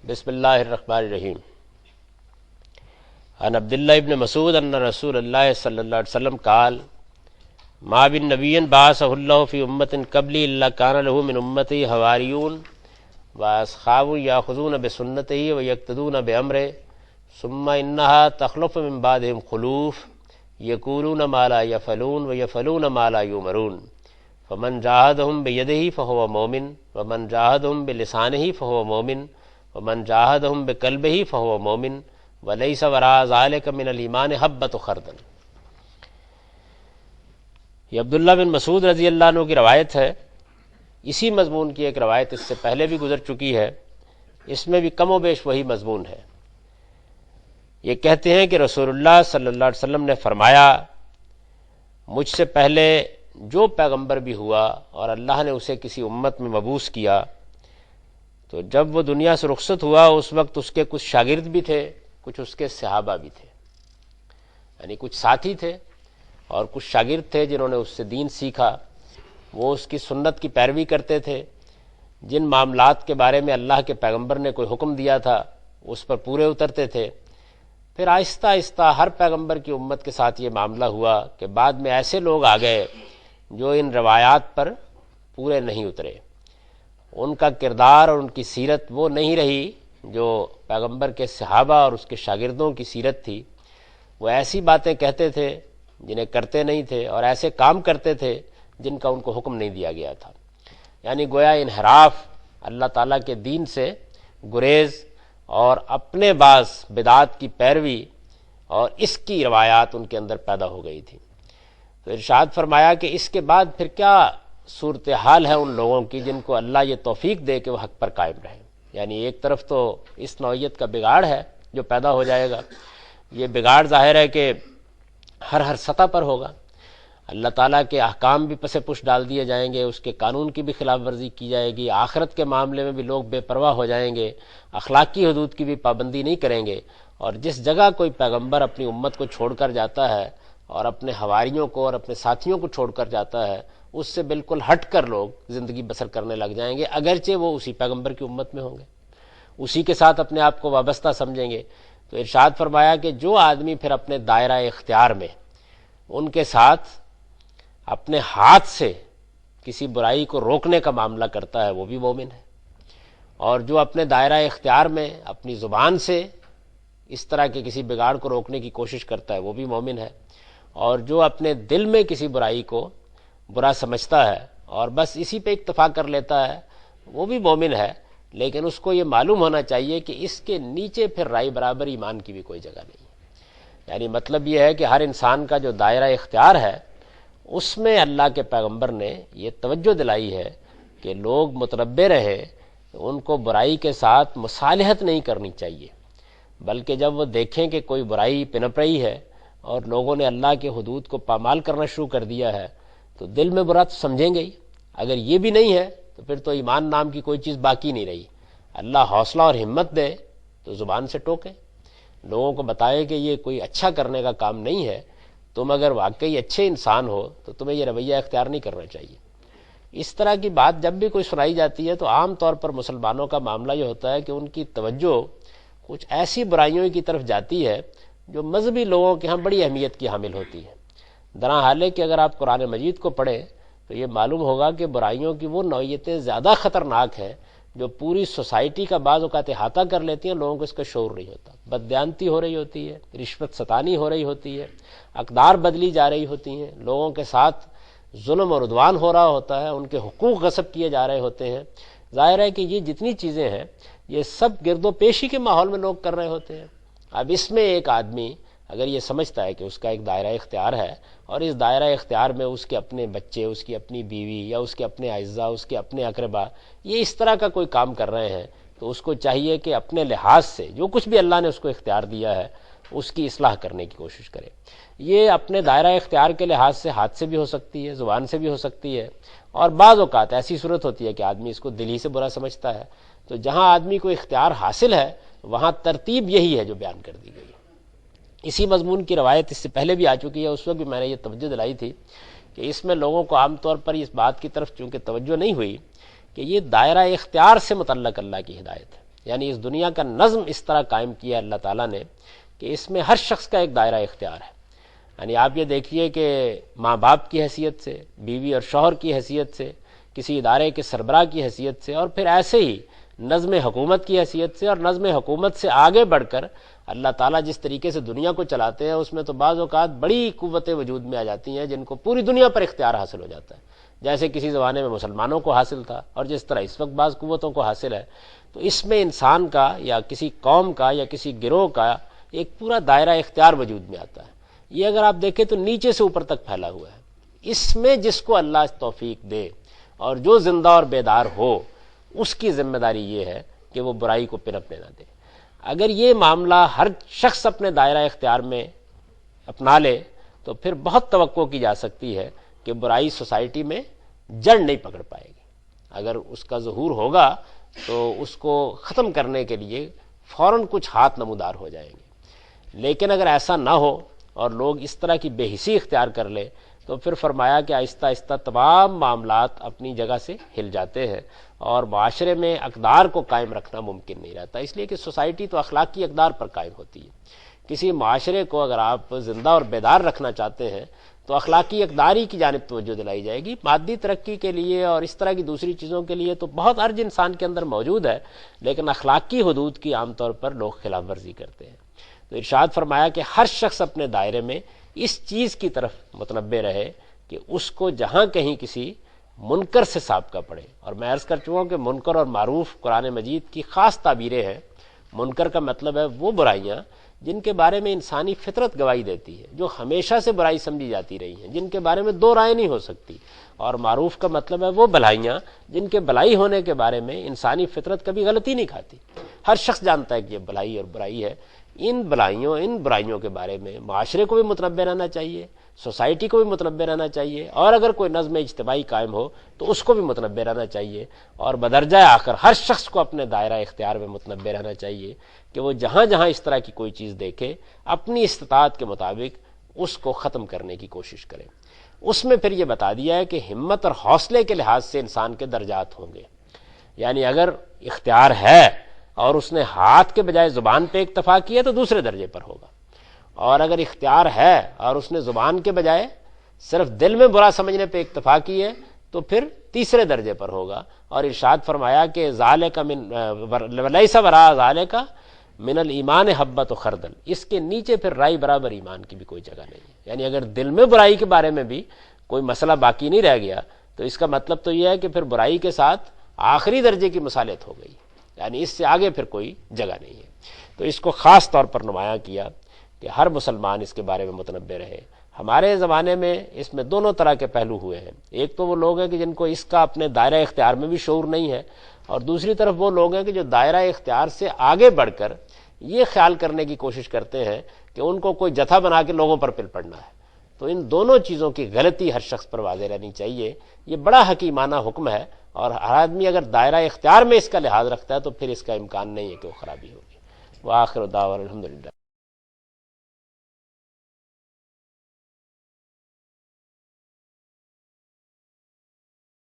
بسم اللہ الرحمن الرحیم۔ عن عبداللہ ابن مسعود ان رسول اللہ صلی اللہ علیہ وسلم قال ما بن نبی بعثہ اللہ فی امت قبلی الا کان له من امتی حواریون واصحاب یاخذون بسنتہ ویقتدون بامرہ ثم انها تخلف من بعدهم خلوف یقولون ما لا یفعلون ویفعلون ما لا یؤمرون فمن جاہدہم بیدہ فہو مومن ومن جاہدہم بلسانہ فہو مومن ومن جاہدہم بقلبہ فہو مومن ولیس وراء ذلک من الایمان حبۃ خردل۔ یہ عبداللہ بن مسعود رضی اللہ عنہ کی روایت ہے۔ اسی مضمون کی ایک روایت اس سے پہلے بھی گزر چکی ہے، اس میں بھی کم و بیش وہی مضمون ہے۔ یہ کہتے ہیں کہ رسول اللہ صلی اللہ علیہ وسلم نے فرمایا، مجھ سے پہلے جو پیغمبر بھی ہوا اور اللہ نے اسے کسی امت میں مبعوث کیا تو جب وہ دنیا سے رخصت ہوا اس وقت اس کے کچھ شاگرد بھی تھے، کچھ اس کے صحابہ بھی تھے، یعنی کچھ ساتھی تھے اور کچھ شاگرد تھے جنہوں نے اس سے دین سیکھا۔ وہ اس کی سنت کی پیروی کرتے تھے، جن معاملات کے بارے میں اللہ کے پیغمبر نے کوئی حکم دیا تھا اس پر پورے اترتے تھے۔ پھر آہستہ آہستہ ہر پیغمبر کی امت کے ساتھ یہ معاملہ ہوا کہ بعد میں ایسے لوگ آ گئے جو ان روایات پر پورے نہیں اترے، ان کا کردار اور ان کی سیرت وہ نہیں رہی جو پیغمبر کے صحابہ اور اس کے شاگردوں کی سیرت تھی۔ وہ ایسی باتیں کہتے تھے جنہیں کرتے نہیں تھے اور ایسے کام کرتے تھے جن کا ان کو حکم نہیں دیا گیا تھا، یعنی گویا انحراف، اللہ تعالیٰ کے دین سے گریز اور اپنے بعض بدعات کی پیروی اور اس کی روایات ان کے اندر پیدا ہو گئی تھی۔ تو ارشاد فرمایا کہ اس کے بعد پھر کیا صورتحال ہے ان لوگوں کی جن کو اللہ یہ توفیق دے کہ وہ حق پر قائم رہیں۔ یعنی ایک طرف تو اس نوعیت کا بگاڑ ہے جو پیدا ہو جائے گا، یہ بگاڑ ظاہر ہے کہ ہر سطح پر ہوگا، اللہ تعالیٰ کے احکام بھی پس پش ڈال دیے جائیں گے، اس کے قانون کی بھی خلاف ورزی کی جائے گی، آخرت کے معاملے میں بھی لوگ بے پرواہ ہو جائیں گے، اخلاقی حدود کی بھی پابندی نہیں کریں گے، اور جس جگہ کوئی پیغمبر اپنی امت کو چھوڑ کر جاتا ہے اور اپنے حواریوں کو اور اپنے ساتھیوں کو چھوڑ کر جاتا ہے اس سے بالکل ہٹ کر لوگ زندگی بسر کرنے لگ جائیں گے، اگرچہ وہ اسی پیغمبر کی امت میں ہوں گے، اسی کے ساتھ اپنے آپ کو وابستہ سمجھیں گے۔ تو ارشاد فرمایا کہ جو آدمی پھر اپنے دائرہ اختیار میں ان کے ساتھ اپنے ہاتھ سے کسی برائی کو روکنے کا معاملہ کرتا ہے وہ بھی مومن ہے، اور جو اپنے دائرہ اختیار میں اپنی زبان سے اس طرح کے کسی بگاڑ کو روکنے کی کوشش کرتا ہے وہ بھی مومن ہے، اور جو اپنے دل میں کسی برائی کو برا سمجھتا ہے اور بس اسی پہ اکتفا کر لیتا ہے وہ بھی مومن ہے، لیکن اس کو یہ معلوم ہونا چاہیے کہ اس کے نیچے پھر رائے برابر ایمان کی بھی کوئی جگہ نہیں ہے۔ یعنی مطلب یہ ہے کہ ہر انسان کا جو دائرہ اختیار ہے اس میں اللہ کے پیغمبر نے یہ توجہ دلائی ہے کہ لوگ متنبہ رہیں، ان کو برائی کے ساتھ مصالحت نہیں کرنی چاہیے، بلکہ جب وہ دیکھیں کہ کوئی برائی پنپ رہی ہے اور لوگوں نے اللہ کے حدود کو پامال کرنا شروع کر دیا ہے تو دل میں برا تو سمجھیں گے ہی، اگر یہ بھی نہیں ہے تو پھر تو ایمان نام کی کوئی چیز باقی نہیں رہی۔ اللہ حوصلہ اور ہمت دے تو زبان سے ٹوکیں، لوگوں کو بتائیں کہ یہ کوئی اچھا کرنے کا کام نہیں ہے، تم اگر واقعی اچھے انسان ہو تو تمہیں یہ رویہ اختیار نہیں کرنا چاہیے۔ اس طرح کی بات جب بھی کوئی سنائی جاتی ہے تو عام طور پر مسلمانوں کا معاملہ یہ ہوتا ہے کہ ان کی توجہ کچھ ایسی برائیوں کی طرف جاتی ہے جو مذہبی لوگوں کے ہاں بڑی اہمیت کی حامل ہوتی ہے۔ درا حال ہے کہ اگر آپ قرآن مجید کو پڑھیں تو یہ معلوم ہوگا کہ برائیوں کی وہ نوعیتیں زیادہ خطرناک ہیں جو پوری سوسائٹی کا بعض اوقات احاطہ کر لیتی ہیں، لوگوں کو اس کا شعور نہیں ہوتا۔ بددیانتی ہو رہی ہوتی ہے، رشوت ستانی ہو رہی ہوتی ہے، اقدار بدلی جا رہی ہوتی ہیں، لوگوں کے ساتھ ظلم اور عدوان ہو رہا ہوتا ہے، ان کے حقوق غصب کیے جا رہے ہوتے ہیں۔ ظاہر ہے کہ یہ جتنی چیزیں ہیں یہ سب گرد و پیشی کے ماحول میں لوگ کر رہے ہوتے ہیں۔ اب اس میں ایک آدمی اگر یہ سمجھتا ہے کہ اس کا ایک دائرہ اختیار ہے اور اس دائرہ اختیار میں اس کے اپنے بچے، اس کی اپنی بیوی یا اس کے اپنے اعزاء، اس کے اپنے اقربا یہ اس طرح کا کوئی کام کر رہے ہیں تو اس کو چاہیے کہ اپنے لحاظ سے جو کچھ بھی اللہ نے اس کو اختیار دیا ہے اس کی اصلاح کرنے کی کوشش کرے۔ یہ اپنے دائرہ اختیار کے لحاظ سے ہاتھ سے بھی ہو سکتی ہے، زبان سے بھی ہو سکتی ہے، اور بعض اوقات ایسی صورت ہوتی ہے کہ آدمی اس کو دل ہی سے برا سمجھتا ہے۔ تو جہاں آدمی کو اختیار حاصل ہے وہاں ترتیب یہی ہے جو بیان کر دی گئی ہے۔ اسی مضمون کی روایت اس سے پہلے بھی آ چکی ہے، اس وقت بھی میں نے یہ توجہ دلائی تھی کہ اس میں لوگوں کو عام طور پر اس بات کی طرف چونکہ توجہ نہیں ہوئی کہ یہ دائرہ اختیار سے متعلق اللہ کی ہدایت ہے، یعنی اس دنیا کا نظم اس طرح قائم کیا اللہ تعالیٰ نے کہ اس میں ہر شخص کا ایک دائرہ اختیار ہے. یعنی آپ یہ دیکھیے کہ ماں باپ کی حیثیت سے، بیوی اور شوہر کی حیثیت سے، کسی ادارے کے سربراہ کی حیثیت سے، اور پھر ایسے ہی نظم حکومت کی حیثیت سے، اور نظم حکومت سے آگے بڑھ کر اللہ تعالیٰ جس طریقے سے دنیا کو چلاتے ہیں اس میں تو بعض اوقات بڑی قوتیں وجود میں آ جاتی ہیں جن کو پوری دنیا پر اختیار حاصل ہو جاتا ہے، جیسے کسی زمانے میں مسلمانوں کو حاصل تھا اور جس طرح اس وقت بعض قوتوں کو حاصل ہے. تو اس میں انسان کا یا کسی قوم کا یا کسی گروہ کا ایک پورا دائرہ اختیار وجود میں آتا ہے. یہ اگر آپ دیکھیں تو نیچے سے اوپر تک پھیلا ہوا ہے. اس میں جس کو اللہ توفیق دے اور جو زندہ اور بیدار ہو اس کی ذمہ داری یہ ہے کہ وہ برائی کو پنپنے نہ دے. اگر یہ معاملہ ہر شخص اپنے دائرہ اختیار میں اپنا لے تو پھر بہت توقع کی جا سکتی ہے کہ برائی سوسائٹی میں جڑ نہیں پکڑ پائے گی. اگر اس کا ظہور ہوگا تو اس کو ختم کرنے کے لیے فوراً کچھ ہاتھ نمودار ہو جائیں گے. لیکن اگر ایسا نہ ہو اور لوگ اس طرح کی بے حسی اختیار کر لے تو پھر فرمایا کہ آہستہ آہستہ تمام معاملات اپنی جگہ سے ہل جاتے ہیں اور معاشرے میں اقدار کو قائم رکھنا ممکن نہیں رہتا. اس لیے کہ سوسائٹی تو اخلاقی اقدار پر قائم ہوتی ہے. کسی معاشرے کو اگر آپ زندہ اور بیدار رکھنا چاہتے ہیں تو اخلاقی اقداری کی جانب توجہ دلائی جائے گی. مادی ترقی کے لیے اور اس طرح کی دوسری چیزوں کے لیے تو بہت عرض انسان کے اندر موجود ہے، لیکن اخلاقی حدود کی عام طور پر لوگ خلاف ورزی کرتے ہیں. تو ارشاد فرمایا کہ ہر شخص اپنے دائرے میں اس چیز کی طرف متنبہ رہے کہ اس کو جہاں کہیں کسی منکر سے سابقہ پڑے. اور میں عرض کر چکا ہوں کہ منکر اور معروف قرآن مجید کی خاص تعبیریں ہیں. منکر کا مطلب ہے وہ برائیاں جن کے بارے میں انسانی فطرت گواہی دیتی ہے، جو ہمیشہ سے برائی سمجھی جاتی رہی ہیں، جن کے بارے میں دو رائے نہیں ہو سکتی. اور معروف کا مطلب ہے وہ بھلائیاں جن کے بھلائی ہونے کے بارے میں انسانی فطرت کبھی غلطی نہیں کھاتی. ہر شخص جانتا ہے کہ یہ بھلائی اور برائی ہے. ان برائیوں کے بارے میں معاشرے کو بھی متنبہ رہنا چاہیے، سوسائٹی کو بھی متنبہ رہنا چاہیے، اور اگر کوئی نظم اجتماعی قائم ہو تو اس کو بھی متنبہ رہنا چاہیے. اور بدرجہ آخر ہر شخص کو اپنے دائرہ اختیار میں متنبہ رہنا چاہیے کہ وہ جہاں جہاں اس طرح کی کوئی چیز دیکھے اپنی استطاعت کے مطابق اس کو ختم کرنے کی کوشش کرے. اس میں پھر یہ بتا دیا ہے کہ ہمت اور حوصلے کے لحاظ سے انسان کے درجات ہوں گے. یعنی اگر اختیار ہے اور اس نے ہاتھ کے بجائے زبان پہ اکتفا کیا تو دوسرے درجے پر ہوگا، اور اگر اختیار ہے اور اس نے زبان کے بجائے صرف دل میں برا سمجھنے پہ اکتفا کی ہے تو پھر تیسرے درجے پر ہوگا. اور ارشاد فرمایا کہ ذالک من ولیس وراء ذالک من الایمان حبۃ خردل، اس کے نیچے پھر رائی برابر ایمان کی بھی کوئی جگہ نہیں ہے. یعنی اگر دل میں برائی کے بارے میں بھی کوئی مسئلہ باقی نہیں رہ گیا تو اس کا مطلب تو یہ ہے کہ پھر برائی کے ساتھ آخری درجے کی مصالحت ہو گئی، یعنی اس سے آگے پھر کوئی جگہ نہیں ہے. تو اس کو خاص طور پر نمایاں کیا کہ ہر مسلمان اس کے بارے میں متنبہ رہے. ہمارے زمانے میں اس میں دونوں طرح کے پہلو ہوئے ہیں. ایک تو وہ لوگ ہیں کہ جن کو اس کا اپنے دائرہ اختیار میں بھی شعور نہیں ہے، اور دوسری طرف وہ لوگ ہیں کہ جو دائرہ اختیار سے آگے بڑھ کر یہ خیال کرنے کی کوشش کرتے ہیں کہ ان کو کوئی جتھا بنا کے لوگوں پر پل پڑنا ہے. تو ان دونوں چیزوں کی غلطی ہر شخص پر واضح رہنی چاہیے. یہ بڑا حکیمانہ حکم ہے، اور ہر آدمی اگر دائرہ اختیار میں اس کا لحاظ رکھتا ہے تو پھر اس کا امکان نہیں ہے کہ وہ خرابی ہوگی. وآخر دعوانا الحمدللہ.